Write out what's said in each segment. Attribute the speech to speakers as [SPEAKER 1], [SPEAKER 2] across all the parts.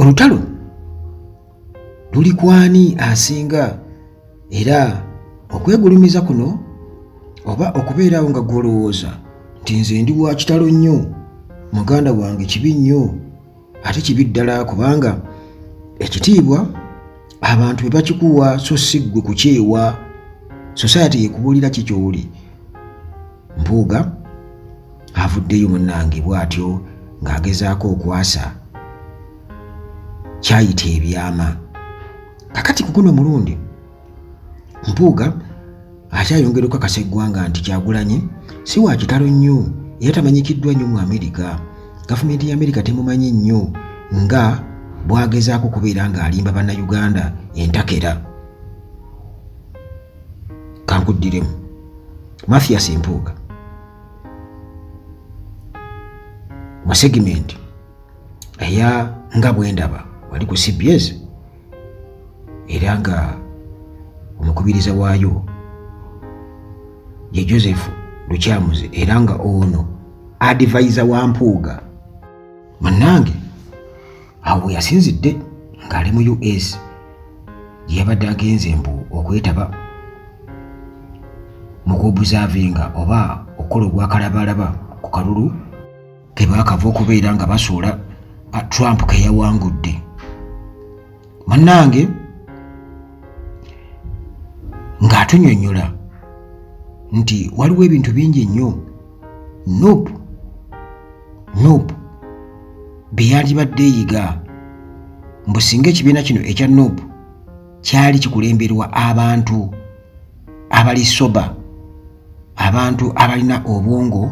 [SPEAKER 1] olutalo luli kwani asinga era okwegulumiza kuno oba okubeerawo nga gwolowooza nti nze ndi wa kitalo nnyo, muganda wange kibi nnyo, ate kibi ddala kubanga ekitiibwa abantu bwe bakikuwa so si ggwe kukyewa, society ekubuulira kikyoli. Mpuuga avuddeyo munnange bw'atyo ng'agezaako okwasa kyayita ebyama. Kakati ku guno mulundi Mpuuga akyayongera okukakasa eggwanga nti Kyagulanyi si wa kitalo nnyo era tamanyikiddwa nnyo mu Amerika. Gavumenti ya Amerika temumanyi nnyo nga bw'agezaako kubeera ng'alimba bannayuganda entakera. Kankuddiremu Mathias Mpuuga mu segment eya nga bwendaba wali ku CBS era nga omukubiriza waayo ye Joseph Lukyamuze era nga ono advisor wa Mpuuga. Munnange awo yasinzidde ng'ali mu US gye yabadde agenze mbu okwetaba mu kuobuzaavinga oba okukola ogwakalabalaba ku kalulu ke baakava okubeera nga basuula Trump ke yawangudde. Munnange ng'atunnyonnyola nti waliwo ebintu bingi nnyo Nope bye yandibadde eyiga mbu singa ekibiina kino ekya Nope kyali kikulemberwa abantu abali soba, abantu abalina obwongo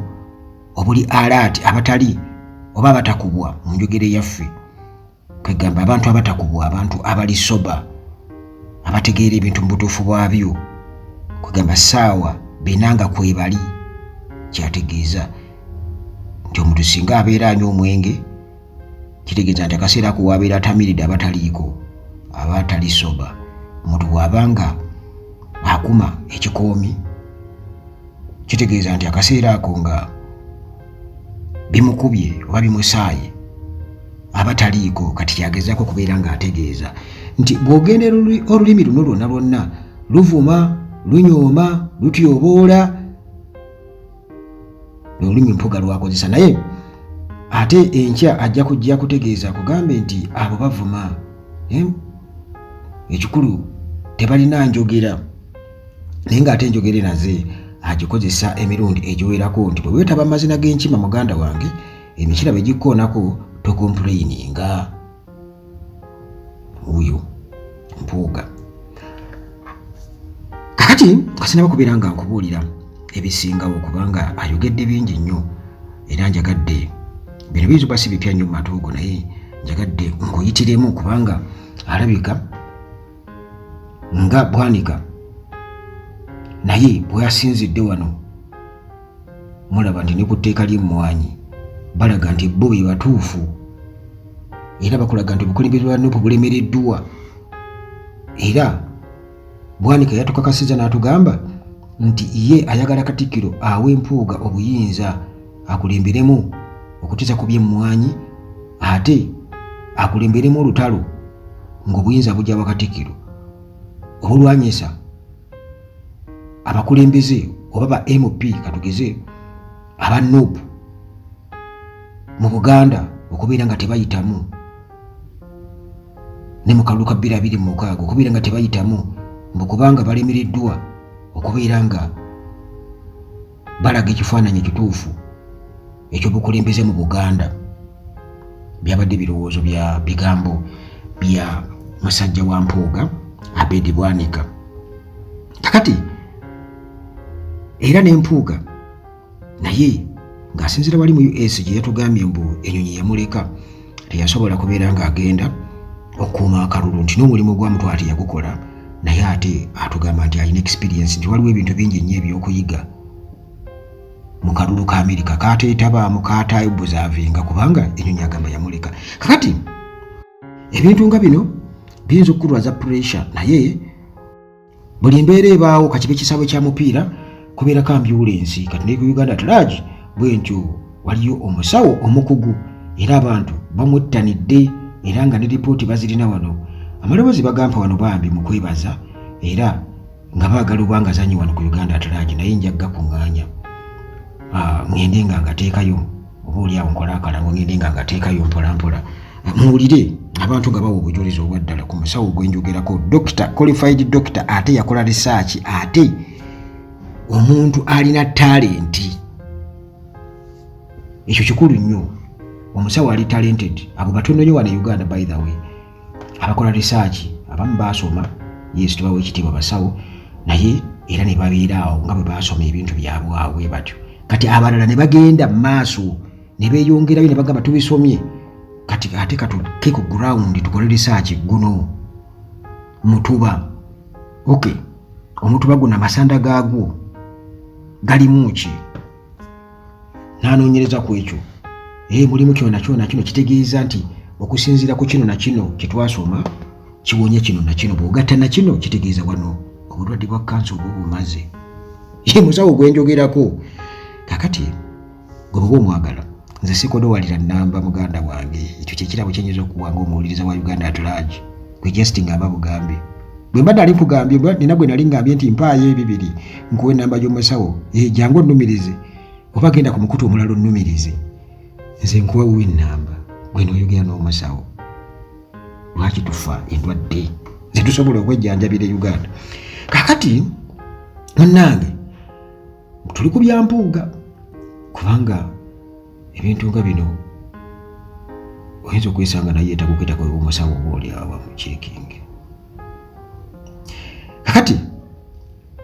[SPEAKER 1] obuli alert, abatali oba abatakubwa mu njogere yaffe, kwegamba abantu abatakubwa, abantu abali soba, abategeera ebintu mu butuufu bwabyo, kwegamba ssaawa benanga kwebali. Kyategeeza nti omuntu singa abeera anywa omwenge kitegeeza nti akaseera ako wabeera atamiridde abataliiko, aba atali soba. Omuntu bw'abanga akuma ekikoomi kitegeeza nti akaseera ako nga bimukubye oba bimusaaye abataliiko. Kati kyagezaako kubeera ng'ategeeza nti bw'ogendera olulimi luno lwonna lwonna luvuma, lunyooma, lutyoboola, olulimi Mpuuga lwakozesa, naye ate enkya ajja kujja kutegeeza kugambe nti abo bavuma. Ekikulu tebalina njogera, naye ng'ate enjogera naze agikozesa emirundi egiwerako nti bwe weetaba amazina g'enkima muganda wange emikira bwe gikkoonako tocomplaininga. Uyo Mpuuga. Kakati kasinaba kubeera nga nkubuulira ebisingawo kubanga ayogedde bingi nnyo era njagadde bino bizuba si bipya nnyo mu matuugo, naye njagadde nkuyitiremu kubanga alabika nga Bwanika naye bwe yasinzidde wano mulaba nti ne ku tteeka ly'emmwanyi balaga nti bo be batuufu era bakulaga nti obukulembeze bwa Nuupu bulemereddwa. Era Bwanika yatukakasiza n'atugamba nti ye ayagala Katikkiro awe Mpuuga obuyinza akulemberemu okutiza ku by'emmwanyi ate akulemberemu olutalo ng'obuyinza bujja wa Katikkiro obulwanyisa abakulembeze oba ba MP katugeze aba Nuupu mu Buganda okubeera nga tebayitamu ne mu kalulu ka 2026 okubeera nga tebayitamu mbu kubanga balemereddwa okubeera nga balaga ekifaananyi ekituufu ekyobukulembeze mu Buganda. Byabadde birowoozo bya bigambo bya musajja wa Mpuuga Abedi Bwanika. Kakati era ne Mpuuga naye ng'asinziira wali mu US gye yatugambye mbu ennyonyi yamuleka teyasobola kubeera ng'agenda okukuuma akalulu nti n'omulimu gwamutwala teyagukola, naye ate atugamba nti alina experience nti waliwo ebintu bingi nnyo ebyokuyiga mu kalulu ka Amerika kaateetabaamu kaataayobuzaavinga kubanga ennyonyi agamba yamuleka. Kakati ebintu nga bino biyinza okukulwaza pressure, naye buli mbeera ebaawo kakibe kisaawe kya mupiira kubeerako ambulance. Kati ne ku Uganda bwe ntyo waliyo omusawo omukugu era abantu bamwettanidde era nga ne lipooti bazirina wano amaloboozi bagamba wano bambi mu kwebaza era nga baagala obanga zanyi wano ku Uganda Atalagi naye njagga kuŋŋaanya ngende nga ngateekayo oba oli awo nkola akalango ngende nga ngateekayo mpolampola muwulire abantu nga bawa obujulizi obwaddala ku musawo gwenjogerako qualified doctor ate yakola research ate omuntu alina talenti. Ekyo kikulu nnyo. Omusawo ali talented abo batono nnyo wano Uganda by the way abakola research abamu basoma yes tubawe ekitiibwa basawo naye era ne babeeraawo nga bwe basoma ebintu byabwe awe batyo kati abalala ne bagenda mu maaso ne beeyongerayo ne bagamba tubisomye kati ate katuke ku ground tukole research guno mutuba okay omutuba guno amasanda gaagwo galimu ki nanoonyereza ku ekyo mulimu kyona kino kitegeeza nti okusinziira ku kino na kino kyetwasoma kiwonya kino na kino bw'ogatta na kino kitegeeza wano obulwadde bwa kansa obwo bumaze musawo gwenjogerako kakati gwe bwoba omwagala nze sikodowalira nnamba muganda wange ekyo kyekirabo kyenyinza okuwanga omuwuliriza wa Uganda Atalagi gwe just ngamba bugambe bwe mbadde ali nkugambye nina gwe nali ngambye nti mpaayo ebibiri nkuwe ennamba gy'omusawo jangu onnumirize oba genda ku mukutu omulala onnumirize nze nkuwewo ennamba gwe n'oyogera n'omusawo lwaki tufa endwadde ze tusobola okwejjanjabira Uganda. Kakati munnange tuli ku byampuuga kubanga ebintu nga bino oyinza okwesanga naye etakukwetako omusawo oba oli awa mu checking. Kakati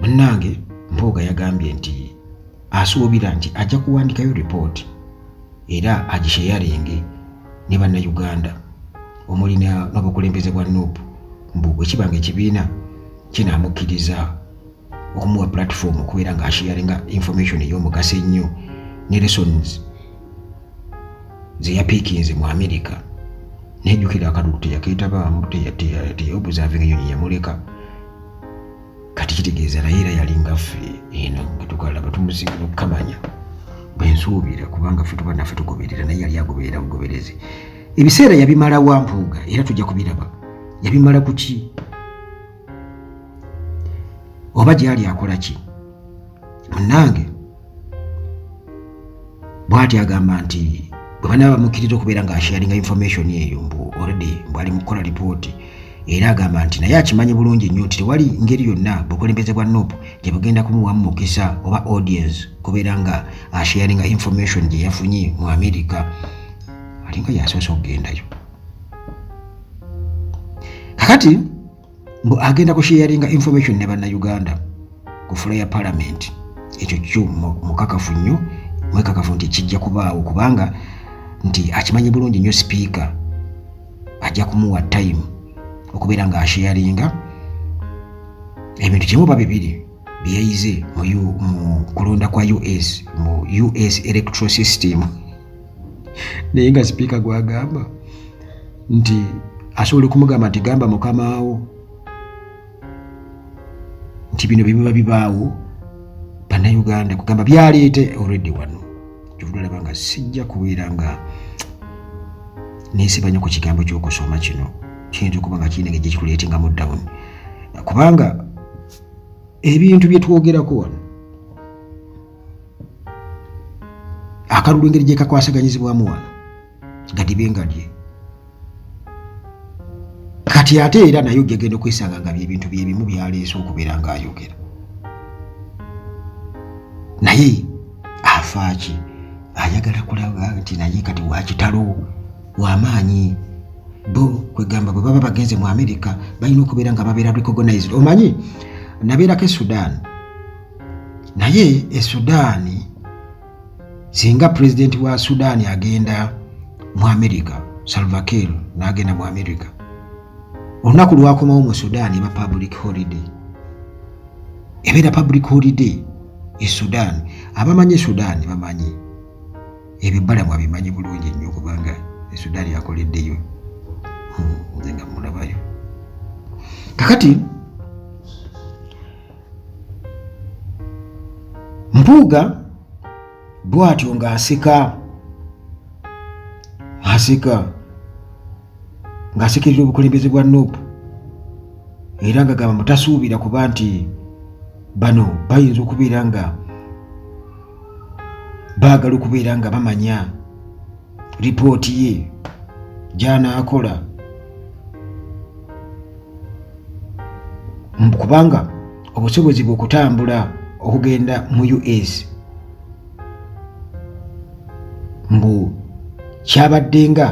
[SPEAKER 1] munnange Mpuuga yagambye nti asuubira nti ajja kuwandikayo report era agisheyaringe ne bannayuganda omuli n'obukulembeze bwa NUP mbu bwe kibanga ekibiina kinaamukkiriza okumuwa platform okubeera nga asheyaringa information ey'omugaso ennyo ne lessons ze yapiikinze mu America nejjukira akalulu teyakeetabaamu teyaobserving enyonyi yamuleka kati kitegeeza naye era yalinga ffe eno nga tukalaba tumusinga okukamanya bwensuubira kubanga ffe tuba naffe tugoberera naye yali agoberera bugoberezi ebiseera yabimala wa Mpuuga era tujja kubiraba yabimala ku ki oba gyali akola ki munnange bw'ati agamba nti bwe banaaba bamukkiriza okubeera ng'asharinga information eyo mbu already mbwali mu kukola lipooti era agamba nti naye akimanyi bulungi nnyo nti tewali ngeri yonna bukulembeze bwa NUP gye bugenda kumuwamu mukisa oba audience kubeera nga asharinga information gye yafunye mu America alinga yasoose okugendayo. Kakati mbu agenda kusharinga information ne bannayuganda ku floor ya parliament ekyo kyo mukakafu nnyo mwekakafu nti kijja kubaawo kubanga nti akimanyi bulungi nnyo speaker ajja kumuwa time okubeera nga asharinga ebintu kimu babibiri byeyize mu kulonda kwa US mu US electoral system naye nga speaker gwagamba nti asobola okumugamba nti gamba mukamaawo nti bino biba bibaawo bannayuganda kugamba byaleete already wano kyovudalaba nga sijja kubeera nga neesibanya ku kigambo ky'okusoma kino kiyinza okuba nga kirina engeri kikuleetingamu down kubanga ebintu bye twogerako wano akalulu engeri gye kakwasaganyizibwamu wano gadibengalye kati ate era naye ojja genda okwesanga nga byebintu byebimu byaleese okubeera ng'ayogera naye afaaki ayagala kulaba nti naye kati wakitalo w'amaanyi bo kwegamba bwe baba bagenze mu America balina okubeera nga babeera recognized. Omanyi nabeerako e Sudan naye e Sudan singa president wa Sudan agenda mu America Salva Kiir n'agenda mu America olunaku lwakomawo mu Sudan eba public holiday ebeera public holiday e Sudan abamanyi Sudan bamanyi ebibbalamu abimanyi bulungi nnyo kubanga e Sudan yakoleddeyo nze nga mulabayo. Kakati Mpuuga bw'atyo ng'aseka ng'asekerera obukulembeze bwa Nuupu era ng'agamba mutasuubira kuba nti bano bayinza okubeera nga baagala okubeera nga bamanya ripooti ye gy'anaakola kubanga obusobozi bwe okutambula okugenda mu US mbu kyabadde nga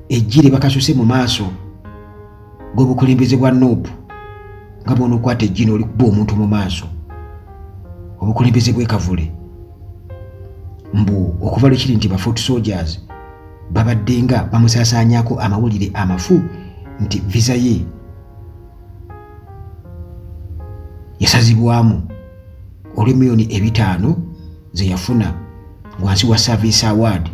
[SPEAKER 1] ejjire bakasuse mu maaso g'obukulembeze bwa Nuupu nga bwona okwata ejjino olikuba omuntu mu maaso obukulembeze bw'ekavule mbu okuva lwekiri nti ba Fort Soldiers babadde nga bamusaasaanyako amawulire amafu nti visa ye yasazibwamu olw'emiliyoni 5 ze yafuna wansi wa Service Award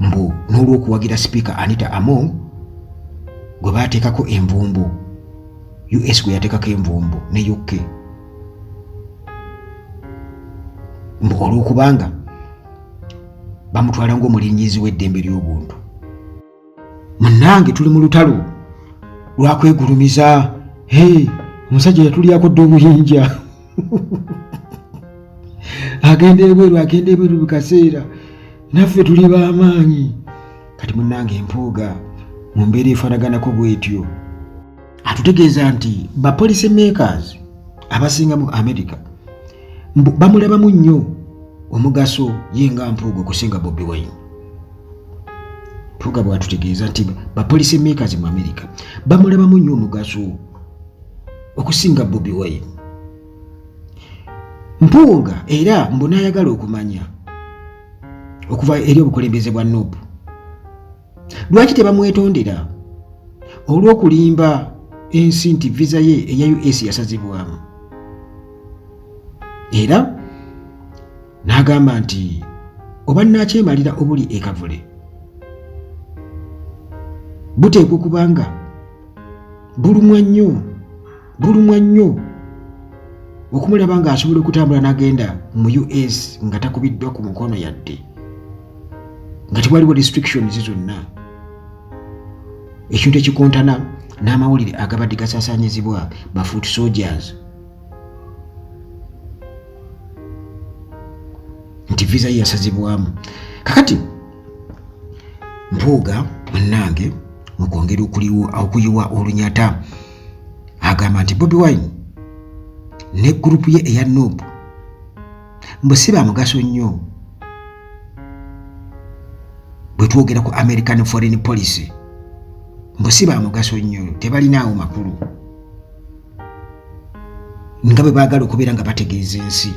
[SPEAKER 1] mbu n'olw'okuwagira Speaker Anita Among gwe baateekako envumbo US gwe yateekako envumbo ne UK mbu olw'okubanga bamutwala ng'omulinyizi w'eddembe ly'obuntu. Munnange tuli mu lutalo lwakwegulumiza omusajja yatulyako dde obuyinja agenda ebweru bikaseera naffe tuli b'amaanyi kati munnange empuuga mu mbeera efaanaganako bw'etyo atutegeeza nti ba policy makers abasinga mu America bamulabamu nnyo omugaso ye nga Mpuuga okusinga Bobi Wine. Mpuuga bw'atutegeeza nti ba policy makers mu America bamulabamu nnyo omugaso okusinga Bobi Wine. Mpuuga era mbu n'ayagala okumanya okuva eri obukulembeze bwa Nuupu lwaki tebamwetondera olw'okulimba ensi nti visa ye eya US yasazibwamu era n'agamba nti oba nakyemalira obuli ekavule buteekwa okubanga bulumwa nnyo okumulaba nga asobola okutambula n'agenda mu US nga takubiddwa ku mukono yadde nga tewaliwo restrictions zonna ekintu ekikontana n'amawulire agabadde gasaasaanyizibwa ba Fort Soldiers nti visa ye yasazibwamu. Kakati Mpuuga munnange mu kwongera okuyiwa olunyata agamba nti Bobi Wine ne gurupu ye eya Nuupu mbu si ba mugaso nnyo bwe twogera ku American Foreign Policy mbu si ba mugaso nnyo tebalinaawo makulu nga bwe baagala okubeera nga bategeeza ensi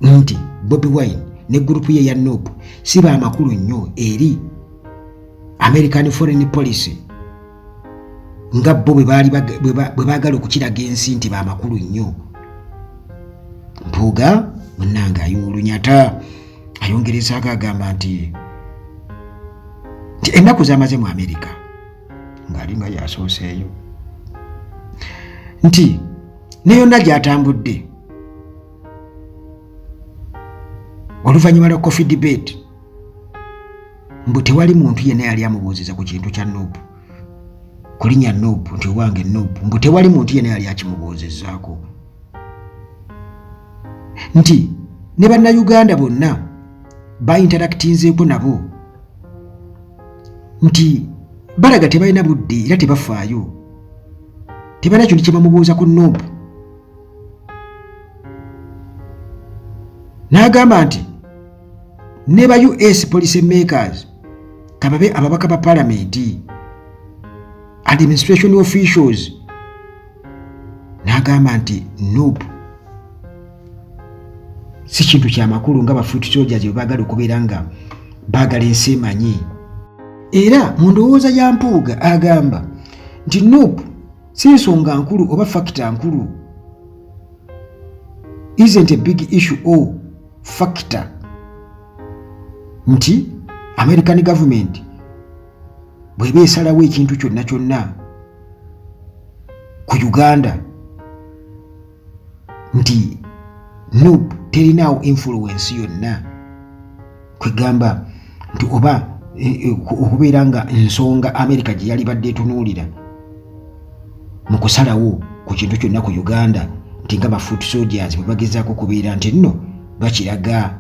[SPEAKER 1] nti Bobi Wine ne gurupu ye ya Nuupu si ba makulu nnyo eri American Foreign Policy nga bo bwe baagala okukiraga ensi nti ba makulu nnyo. Mpuuga munnange ayiwa olunyata ayongereza agamba nti ennaku z'amaze mu America ng'ali nga yasooseeyo nti ne yonna gy'atambudde oluvannyuma lwa coffee debate mbu tewali muntu yenna yali amubuuziza ku kintu kya Nuupu ku linnya Nuupu nti owange Nuupu mbu tewali muntu yenna yali akimubuuzizzaako nti ne bannayuganda bonna bainteractinzeeko nabo nti balaga tebalina budde era tebafaayo tebalina kintu kye bamubuuza ku Nuupu n'agamba nti ne ba US policy makers kababe ababaka ba parliament administration officials n'agamba nti Nuupu si kintu kya makulu nga ba Fort Soldiers bwe baagala okubeera nga baagala ensi emanyi era mu ndowooza ya Mpuuga agamba nti Nuupu si nsonga nkulu oba factor nkulu isn't a big issue or factor nti American government bw'eba esalawo ekintu kyonna kyonna ku Uganda nti Nuupu terinaawo influence yonna kwegamba nti oba okubeera nga ensonga America gye yali badde etunuulira mu kusalawo ku kintu kyonna ku Uganda nti nga ba foot soldiers bwe bagezaako kubeera nti nno bakiraga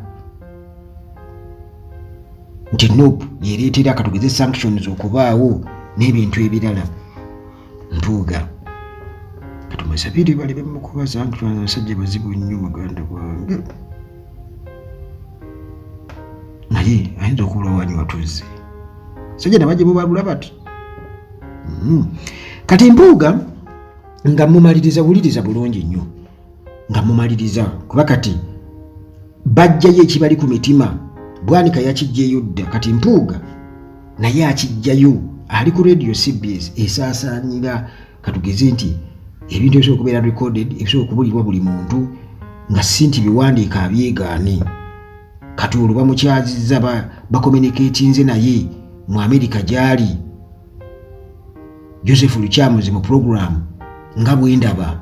[SPEAKER 1] nti nope yereetera katugeze sanctions okubaawo n'ebintu ebirala. Mpuuga katumusabire bali bamukuba sanctions abasajja bazibu nnyo muganda gwange naye ayinza okubula wanyi watuzze sajja nabajje bubalula bati kati Mpuuga nga mumaliriza wuliriza bulungi nnyo nga mumaliriza kuba kati bajjayo ekibali ku mitima Bwanika yakijjayo dda kati Mpuuga naye akijjayo ali ku radio CBS esaasaanyira katugeze nti ebintu ebisobola okubeera recorded ebisobola okubulirwa buli muntu nga si nti biwandiika abyegaane kati olwo bamukyazizza bakommuniketinze naye mu America gy'ali Joseph Luchamuzi mu program nga bwendaba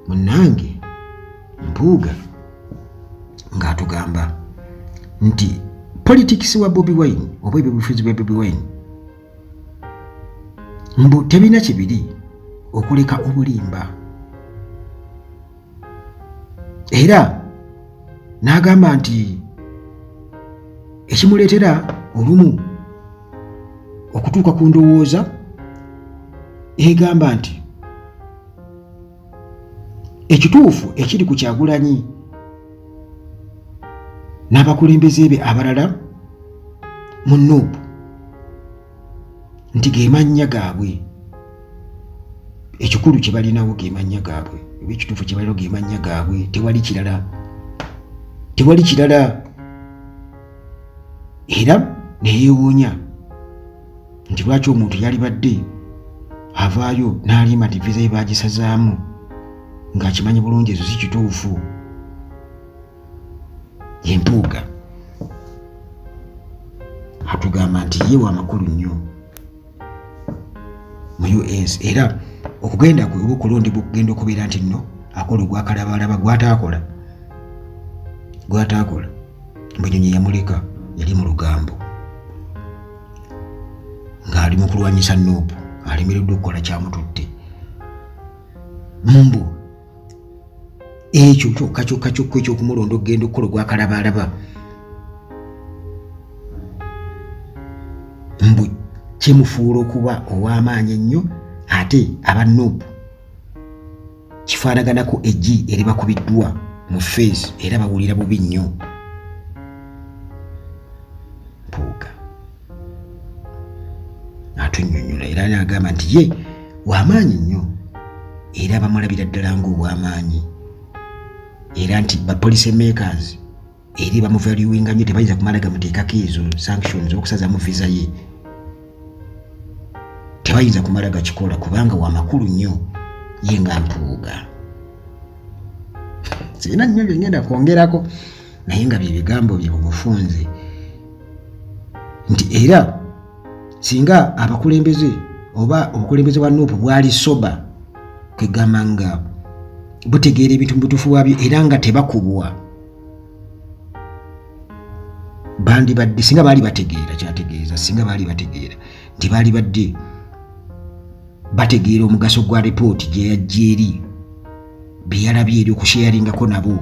[SPEAKER 1] munnange Mpuuga ng'atugamba nti politics wa Bobi Wine oba ebyobufuzi bwa Bobi Wine mbu tebina kibiri okuleka obulimba era n'agamba nti ekimuleetera olumu okutuuka ku ndowooza egamba nti ekituufu ekiri ku Kyagulanyi n'abakulembeze be abalala mu Nuupu nti ge mannya gaabwe ekikulu kye balinawo ge mannya gaabwe ekituufu kye balinawo ge mannya gaabwe tewali kirala era neyeewuunya nti lwaki omuntu yali badde avaayo n'alimba nti viza ye baagisazaamu ng'akimanyi bulungi ezo si kituufu. Mpuuga atugamba nti ye wa makulu nnyo mu US era okugenda kwe okulondebwa okugenda okubeera nti nno akola ogwakalabalaba gwataakola Mbunyonyi yamuleka yali mu lugambo ng'ali mu kulwanyisa Nuupu alemereddwa okukola kyamututte mbu ekyo kyokka ekyokumulonda okugenda okukola ogwakalabalaba mbu kimufuula okuba ow'amaanyi ennyo ate aba Nuupu kifaanaganako eggi eribakubiddwa mu face era bawulira bubi nnyo. Mpuuga atunnyonnyola era n'agamba nti ye w'amaanyi nnyo era bamulabira ddala ng'ow'amaanyi era nti ba policy makers eri bamuvaluinga nnyo tebayinza kumala gamuteekako ezo sanctions okusazaamu visa ye tebayinza kumala gakikola kubanga wa makulu nnyo ye nga Mpuuga. Sirina nnyo bye ngenda kwongerako naye nga bye bigambo bye bumufunze nti era singa abakulembeze oba obukulembeze bwa Nuupu bwali soba kwegamba nga butegeera ebintu mu butuufu bwabyo era nga tebakubwa bandibadde singa baali bategeera kyategeeza singa baali bategeera nti baali badde bategeera omugaso gwa ripooti gye yajja eri bye yalabye eri okusheyaringako nabo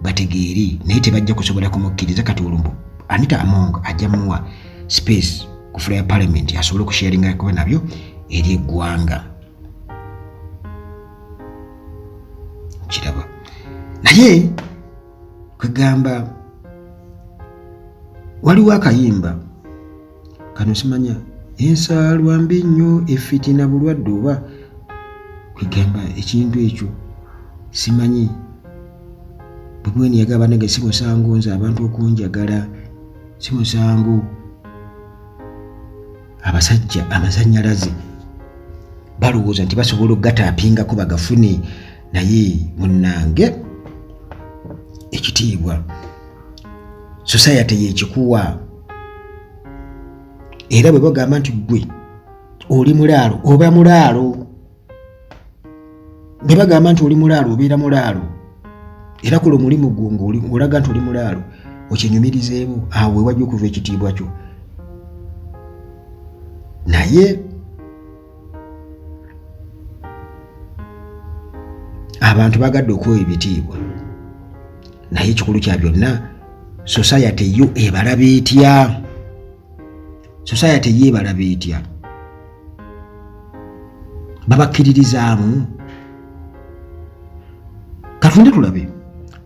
[SPEAKER 1] bategeere naye tebajja kusobola kumukkiriza kati olumbu Anita Among ajja muwa space ku floor ya parliament asobole okusheyaringako nabyo eri eggwanga kiraba naye kwegamba waliwo akayimba kano simanya ensaalwa mbi nnyo effitina bulwadde oba kwegamba ekintu ekyo simanyi bwebweni yagamba nange si musango nze abantu okunjagala si musango abasajja amazannyalaze balowooza nti basobola okugataapingako bagafune naye munnange ekitiibwa society yekikuwa era bwe bagamba nti gwe oli mulaalo oba mulaalo bwe bagamba nti oli mulaalo obeera mulaalo era kola omulimu gwo ng'olaga nti oli mulaalo okinyumirizeemu awo wewajja okuva ekitiibwa kyo. Naye abantu bagadde okuwa ebitiibwa, naye ekikulu kya byonna society yo ebalaba etya? Society yo ebalaba etya? Babakkiririzaamu? Katonda tulabe,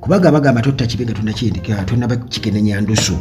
[SPEAKER 1] kubaga bagamba totta kibe nga tonnakikenenya ndusu